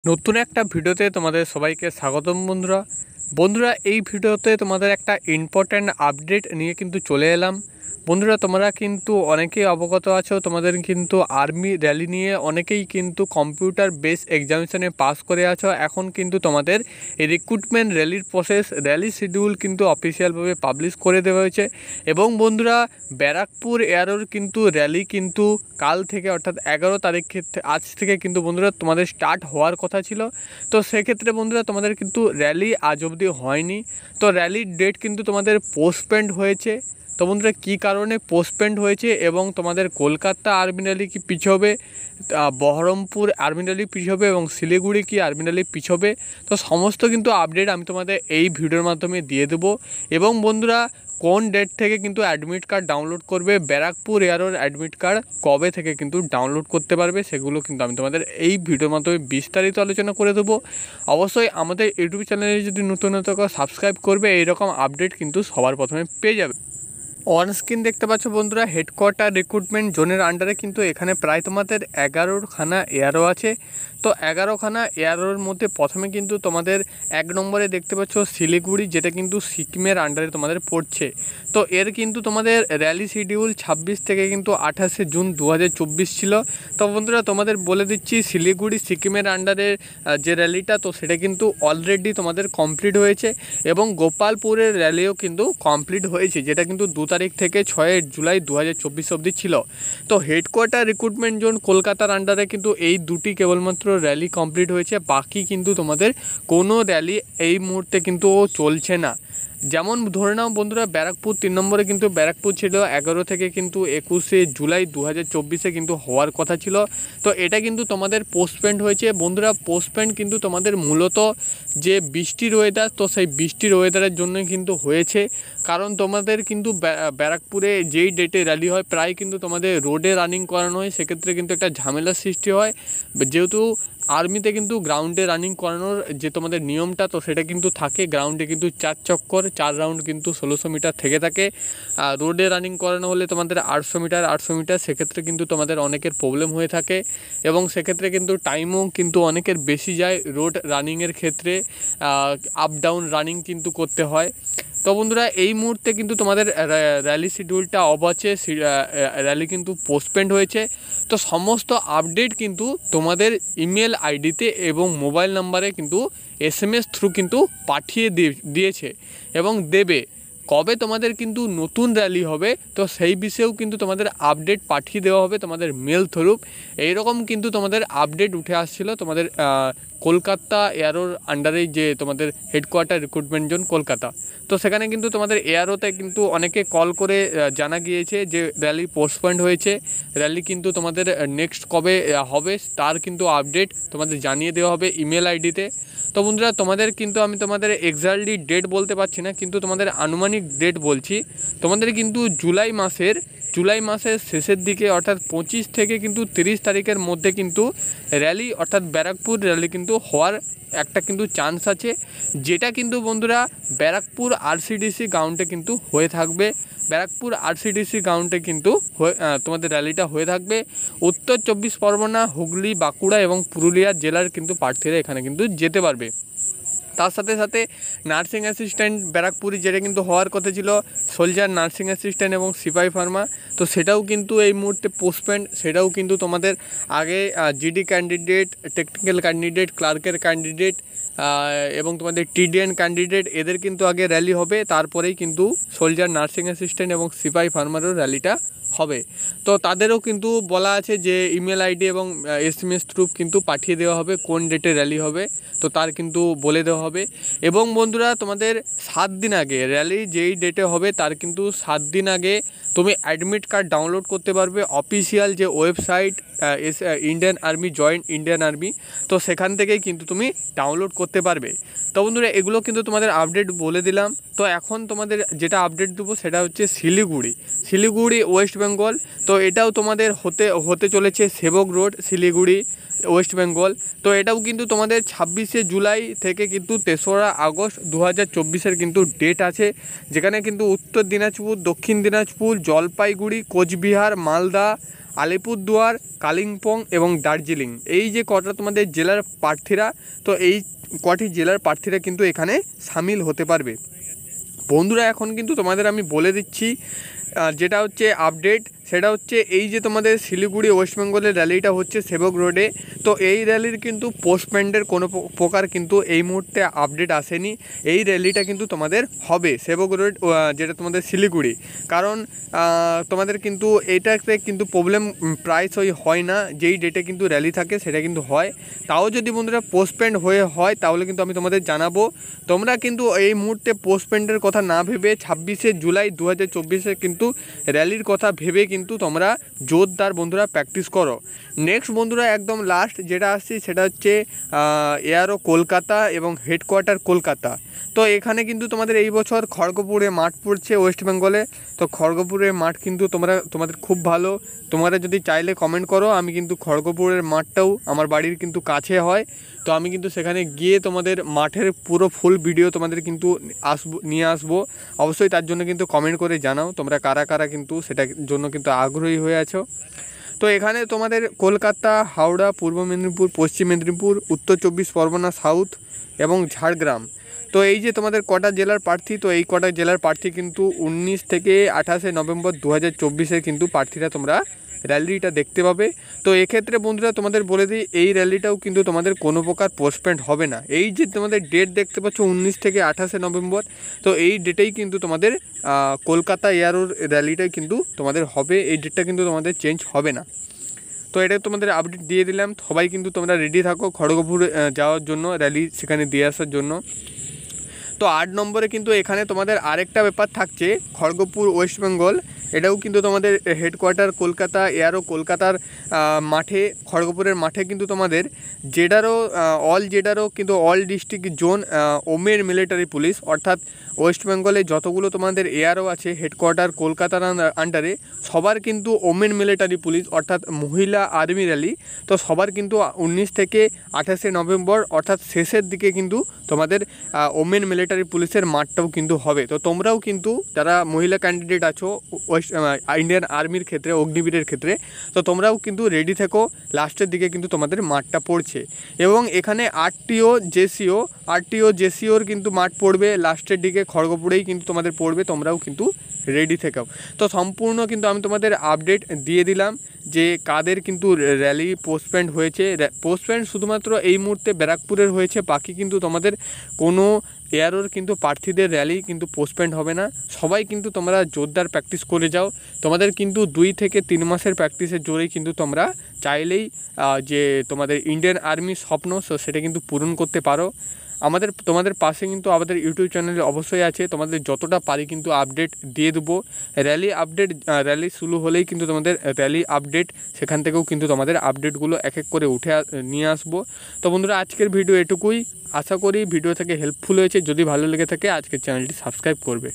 নতুন একটা ভিডিওতে তোমাদের সবাইকে স্বাগতম বন্ধুরা। বন্ধুরা, এই ভিডিওতে তোমাদের একটা ইম্পর্ট্যান্ট আপডেট নিয়ে কিন্তু চলে এলাম। বন্ধুরা, তোমরা কিন্তু অনেকেই অবগত আছো, তোমাদের কিন্তু আর্মি র্যালি নিয়ে অনেকেই কিন্তু কম্পিউটার বেস এক্সামিনেশনে পাস করে আছো। এখন কিন্তু তোমাদের রিক্রুটমেন্ট র্যালির প্রসেস, র্যালি শিডিউল কিন্তু অফিসিয়ালভাবে পাবলিশ করে দেওয়া হয়েছে। এবং বন্ধুরা, ব্যারাকপুর এয়ারোর কিন্তু র্যালি কিন্তু কাল থেকে অর্থাৎ 11 তারিখ আজ থেকে কিন্তু বন্ধুরা তোমাদের স্টার্ট হওয়ার কথা ছিল। তো সেক্ষেত্রে বন্ধুরা তোমাদের কিন্তু র্যালি আজ অবধি হয়নি। তো র্যালির ডেট কিন্তু তোমাদের পোস্টপেন্ড হয়েছে। তো বন্ধুরা, কী কারণে পোস্টপেন্ড হয়েছে এবং তোমাদের কলকাতা আর্মি র্যালি কি পিছবে, বহরমপুর আর্মি র্যালি পিছবে এবং শিলিগুড়ি কি আর্মি র্যালি পিছবে, তো সমস্ত কিন্তু আপডেট আমি তোমাদের এই ভিডিওর মাধ্যমে দিয়ে দেবো। এবং বন্ধুরা, কোন ডেট থেকে কিন্তু অ্যাডমিট কার্ড ডাউনলোড করবে, ব্যারাকপুর এয়ারোর অ্যাডমিট কার্ড কবে থেকে কিন্তু ডাউনলোড করতে পারবে, সেগুলো কিন্তু আমি তোমাদের এই ভিডিওর মাধ্যমে বিস্তারিত আলোচনা করে দেবো। অবশ্যই আমাদের ইউটিউব চ্যানেলে যদি নতুন সাবস্ক্রাইব করবে, এইরকম আপডেট কিন্তু সবার প্রথমে পেয়ে যাবে। অন স্ক্রিন দেখতে পাচ্ছ বন্ধুরা, হেডকোয়ার্টার রিক্রুটমেন্ট জোনের আন্ডারে কিন্তু এখানে প্রায় তোমাদের 11খানা এয়ারও আছে। তো 11খানা এয়ারোর মধ্যে প্রথমে কিন্তু তোমাদের 1 নম্বরে দেখতে পাচ্ছ শিলিগুড়ি, যেটা কিন্তু সিকিমের আন্ডারে তোমাদের পড়ছে। তো এর কিন্তু তোমাদের র্যালি শিডিউল 26 থেকে কিন্তু 28শে জুন 2024 ছিল। তো বন্ধুরা, তোমাদের বলে দিচ্ছি, শিলিগুড়ি সিকিমের আন্ডারে যে র্যালিটা, তো সেটা কিন্তু অলরেডি তোমাদের কমপ্লিট হয়েছে এবং গোপালপুরের র্যালিও কিন্তু কমপ্লিট হয়েছে, যেটা কিন্তু 2 তারিখ থেকে 6 জুলাই 2024 অবধি ছিল। তো হেডকোয়ার্টার রিক্রুটমেন্ট জোন কলকাতার আন্ডারে কিন্তু এই দুটি কেবলমাত্র র্যালি কমপ্লিট হয়েছে, বাকি কিন্তু তোমাদের কোনো র্যালি এই মুহূর্তে কিন্তু চলছে না। যেমন ধরে নাও বন্ধুরা, ব্যারাকপুর 3 নম্বরে কিন্তু ব্যারাকপুর ছিল 11 থেকে কিন্তু 21শে জুলাই 2024 কিন্তু হওয়ার কথা ছিল। তো এটা কিন্তু তোমাদের পোস্টপেন্ড হয়েছে বন্ধুরা। পোস্টপেন্ড কিন্তু তোমাদের মূলত যে বৃষ্টির ওয়েদার, তো সেই বৃষ্টির ওয়েদারের জন্যই কিন্তু হয়েছে। কারণ তোমাদের কিন্তু ব্যারাকপুরে যেই ডেটে র্যালি হয়, প্রায় কিন্তু তোমাদের রোডে রানিং করানো হয়, সেক্ষেত্রে কিন্তু একটা ঝামেলার সৃষ্টি হয়। যেহেতু আর্মিতে কিন্তু গ্রাউন্ডে রানিং করানোর যে তোমাদের নিয়মটা, তো সেটা কিন্তু থাকে। গ্রাউন্ডে কিন্তু 4 চক্কর 4 রাউন্ড কিন্তু 1600 মিটার থেকে থাকে। আর রোডে রানিং করানো হলে তোমাদের 800 মিটার, সেক্ষেত্রে কিন্তু তোমাদের অনেকের প্রবলেম হয়ে থাকে এবং সেক্ষেত্রে কিন্তু টাইমও কিন্তু অনেকের বেশি যায় রোড রানিংয়ের ক্ষেত্রে। আপ ডাউন রানিং কিন্তু করতে হয়। তো বন্ধুরা, এই মুহূর্তে কিন্তু তোমাদের র্যালি শিডিউলটা অফ আছে, র্যালি কিন্তু পোস্টপেন্ড হয়েছে। তো সমস্ত আপডেট কিন্তু তোমাদের ইমেল আইডিতে এবং মোবাইল নাম্বারে কিন্তু SMS থ্রু কিন্তু পাঠিয়ে দিয়েছে এবং দেবে। কবে তোমাদের কিন্তু নতুন র্যালি হবে, তো সেই বিষয়েও কিন্তু তোমাদের আপডেট পাঠিয়ে দেওয়া হবে তোমাদের মেল থ্রু। এইরকম কিন্তু তোমাদের আপডেট উঠে আসছিল তোমাদের কলকাতা এয়ারোর আন্ডারে, যে তোমাদের হেডকোয়ার্টার রিক্রুটমেন্ট জোন কলকাতা। তো সেখানে কিন্তু তোমাদের এয়ারোতে কিন্তু অনেকে কল করে জানা গিয়েছে যে র্যালি পোস্টপয়েন্ট হয়েছে, র্যালি কিন্তু তোমাদের নেক্সট কবে হবে তার কিন্তু আপডেট তোমাদের জানিয়ে দেওয়া হবে ইমেল আইডিতে। তো বন্ধুরা, তোমাদের কিন্তু আমি তোমাদের এক্স্যাক্টলি ডেট বলতে পারছি না, কিন্তু তোমাদের আনুমানিক ডেট বলছি। তোমাদের কিন্তু জুলাই মাসের শেষের দিকে, অর্থাৎ 25 থেকে কিন্তু 30 তারিখের মধ্যে কিন্তু র্যালি, অর্থাৎ ব্যারাকপুর র্যালি কিন্তু হওয়ার একটা কিন্তু চান্স আছে, যেটা কিন্তু বন্ধুরা ব্যারাকপুর RCDC গ্রাউন্ডে কিন্তু হয়ে থাকবে। ব্যারাকপুর RCDC গ্রাউন্ডে কিন্তু তোমাদের র্যালিটা হয়ে থাকবে। উত্তর 24 পরগনা, হুগলি, বাঁকুড়া এবং পুরুলিয়া জেলার কিন্তু প্রার্থীরা এখানে কিন্তু যেতে পারবে। তার সাথে সাথে নার্সিং অ্যাসিস্ট্যান্ট ব্যারাকপুরে যেটা কিন্তু হওয়ার কথা ছিল, সোলজার নার্সিং অ্যাসিস্ট্যান্ট এবং সিপাহি ফার্মা, তো সেটাও কিন্তু এই মুহূর্তে পোস্টপেন্ড। সেটাও কিন্তু তোমাদের আগে GD ক্যান্ডিডেট, টেকনিক্যাল ক্যান্ডিডেট, ক্লার্কের ক্যান্ডিডেট এবং তোমাদের TDN ক্যান্ডিডেট, এদের কিন্তু আগে র্যালি হবে, তারপরেই কিন্তু সোলজার নার্সিং অ্যাসিস্ট্যান্ট এবং সিপাহি ফার্মারও র্যালিটা হবে। তো তাদেরও কিন্তু বলা আছে যে ইমেল আইডি এবং SMS থ্রু কিন্তু পাঠিয়ে দেওয়া হবে কোন ডেটে র্যালি হবে, তো তার কিন্তু বলে দেওয়া হবে। এবং বন্ধুরা, তোমাদের 7 দিন আগে, র্যালি যেই ডেটে হবে তার কিন্তু 7 দিন আগে তুমি অ্যাডমিট কার্ড ডাউনলোড করতে পারবে অফিসিয়াল যে website Indian army, joint Indian army, তো সেখান থেকেই কিন্তু তুমি ডাউনলোড করতে পারবে। তো বন্ধুরা, এগুলো কিন্তু তোমাদের আপডেট বলে দিলাম। তো এখন তোমাদের যেটা আপডেট দেবো সেটা হচ্ছে শিলিগুড়ি ওয়েস্ট বেঙ্গল। তো এটাও তোমাদের হতে চলেছে সেবক রোড শিলিগুড়ি, ওয়েস্ট বেঙ্গল। তো এটাও কিন্তু তোমাদের 26শে জুলাই থেকে কিন্তু 3রা আগস্ট 2024 কিন্তু ডেট আছে, যেখানে কিন্তু উত্তর দিনাজপুর, দক্ষিণ দিনাজপুর, জলপাইগুড়ি, কোচবিহার, মালদা, আলিপুরদুয়ার, কালিম্পং এবং দার্জিলিং, এই যে কটা তোমাদের জেলার প্রার্থীরা, তো এই কটি জেলার প্রার্থীরা কিন্তু এখানে সামিল হতে পারবে। বন্ধুরা এখন কিন্তু তোমাদের আমি বলে দিচ্ছি যেটা হচ্ছে আপডেট, সেটা হচ্ছে এই যে তোমাদের শিলিগুড়ি ওয়েস্ট বেঙ্গলের র্যালিটা হচ্ছে সেবক রোডে। তো এই র্যালির কিন্তু পোস্টম্যানদের কোনো প্রকার কিন্তু এই মুহূর্তে আপডেট আসেনি। এই র্যালিটা কিন্তু তোমাদের হবে সেবক রোড, যেটা তোমাদের শিলিগুড়ি। কারণ তোমাদের কিন্তু এইটাতে কিন্তু প্রবলেম প্রায়শই হয় না, যেই ডেটে কিন্তু র্যালি থাকে সেটা কিন্তু হয়। তাও যদি বন্ধুরা পোস্টপেন্ড হয়ে হয় তাহলে কিন্তু আমি তোমাদের জানাবো। তোমরা কিন্তু এই মুহূর্তে পোস্টপেন্ডের কথা না ভেবে 26শে জুলাই 2024 কিন্তু র্যালির কথা ভেবে কিন্তু তোমরা জোরদার বন্ধুরা প্র্যাকটিস করো। নেক্সট বন্ধুরা একদম লাস্ট যেটা আসছি সেটা হচ্ছে এআরও কলকাতা এবং হেডকোয়ার্টার কলকাতা। তো এখানে কিন্তু তোমাদের এই বছর খড়গপুরে মাঠ পড়ছে ওয়েস্ট বেঙ্গলে। তো খড়গপুরের মাঠ কিন্তু তোমাদের খুব ভালো। তোমরা যদি চাইলে কমেন্ট করো, আমি কিন্তু খড়গপুরের মাঠটাও আমার বাড়ির কিন্তু কাছে হয়। তো আমি কিন্তু সেখানে গিয়ে তোমাদের মাঠের পুরো ফুল ভিডিও তোমাদের কিন্তু নিয়ে আসবো। অবশ্যই তার জন্য কিন্তু কমেন্ট করে জানাও তোমরা কারা কারা কিন্তু সেটার জন্য কিন্তু আগ্রহী হয়ে আছো। তো এখানে তোমাদের কলকাতা, হাওড়া, পূর্ব মেদিনীপুর, পশ্চিম মেদিনীপুর, উত্তর 24 পরগনা, সাউথ এবং ঝাড়গ্রাম, তো এই যে তোমাদের কটা জেলার প্রার্থী, তো এই কটা জেলার প্রার্থী কিন্তু 19 থেকে 28শে নভেম্বর 2024 কিন্তু প্রার্থীরা তোমরা র্যালিটা দেখতে পাবে। তো এক্ষেত্রে বন্ধুরা তোমাদের বলে দিই, এই র্যালিটাও কিন্তু তোমাদের কোনো প্রকার পোস্টপেন্ড হবে না। এই যে তোমাদের ডেট দেখতে পাচ্ছ 19 থেকে 28শে নভেম্বর, তো এই ডেটেই কিন্তু তোমাদের কলকাতা এয়ারোর র্যালিটাই কিন্তু তোমাদের হবে। এই ডেটটা কিন্তু তোমাদের চেঞ্জ হবে না। তো এটা তোমাদের আপডেট দিয়ে দিলাম। সবাই কিন্তু তোমরা রেডি থাকো খড়গপুর যাওয়ার জন্য, র্যালি সেখানে দিয়ে আসার জন্য। তো 8 নম্বরে কিন্তু এখানে তোমাদের আরেকটা ব্যাপার থাকছে, খড়গপুর ওয়েস্ট বেঙ্গল, এটাও কিন্তু তোমাদের হেডকোয়ার্টার কলকাতা, এয়ারও কলকাতার মাঠে, খড়গপুরের মাঠে কিন্তু তোমাদের জেডারও কিন্তু all district zone women military police, অর্থাৎ ওয়েস্ট বেঙ্গলে যতগুলো তোমাদের এয়ারও আছে হেডকোয়ার্টার কলকাতার আন্ডারে, সবার কিন্তু ওমেন মিলিটারি পুলিশ অর্থাৎ মহিলা আর্মি র্যালি। তো সবার কিন্তু 19 থেকে 28শে নভেম্বর অর্থাৎ শেষের দিকে কিন্তু তোমাদের ওমেন মিলিটারি পুলিশের মাঠটাও কিন্তু হবে। তো তোমরাও কিন্তু যারা মহিলা ক্যান্ডিডেট আছো ইন্ডিয়ান আর্মির ক্ষেত্রে, অগ্নিবীরের ক্ষেত্রে, তো তোমরাও কিন্তু রেডি থেকো, লাস্টের দিকে কিন্তু তোমাদের মাঠটা পড়ছে। এবং এখানে আরটিও জেসিওর কিন্তু মাঠ পড়বে লাস্টের দিকে, খড়গপুরেই কিন্তু তোমাদের পড়বে, তোমরাও কিন্তু রেডি থেকো। তো সম্পূর্ণ কিন্তু আমি তোমাদের আপডেট দিয়ে দিলাম যে কাদের কিন্তু র্যালি পোস্টপেন্ড হয়েছে। পোস্টপেন্ড শুধুমাত্র এই মুহূর্তে ব্যারাকপুরের হয়েছে, বাকি কিন্তু তোমাদের কোনো এয়ারোর কিন্তু প্রার্থীদের র্যালি কিন্তু পোস্টপেন্ড হবে না। সবাই কিন্তু তোমরা জোরদার প্র্যাকটিস করে যাও। তোমাদের কিন্তু 2 থেকে 3 মাসের প্র্যাকটিসের জোরেই কিন্তু তোমরা চাইলেই যে তোমাদের ইন্ডিয়ান আর্মি স্বপ্ন সেটা কিন্তু পূরণ করতে পারো। তোমাদের পাশে কিন্তু আমাদের ইউটিউব চ্যানেলে অবশ্যই আছে, তোমাদের যতটা পারি কিন্তু আপডেট দিয়ে দেবো। র্যালি শুরু হলেই কিন্তু তোমাদের র্যালি আপডেট, সেখান থেকেও কিন্তু তোমাদের আপডেটগুলো এক এক করে নিয়ে আসবো। তো বন্ধুরা আজকের ভিডিও এটুকুই, আশা করি ভিডিও থেকে হেল্পফুল হয়েছে। যদি ভালো লেগে থাকে আজকের চ্যানেলটি সাবস্ক্রাইব করবে।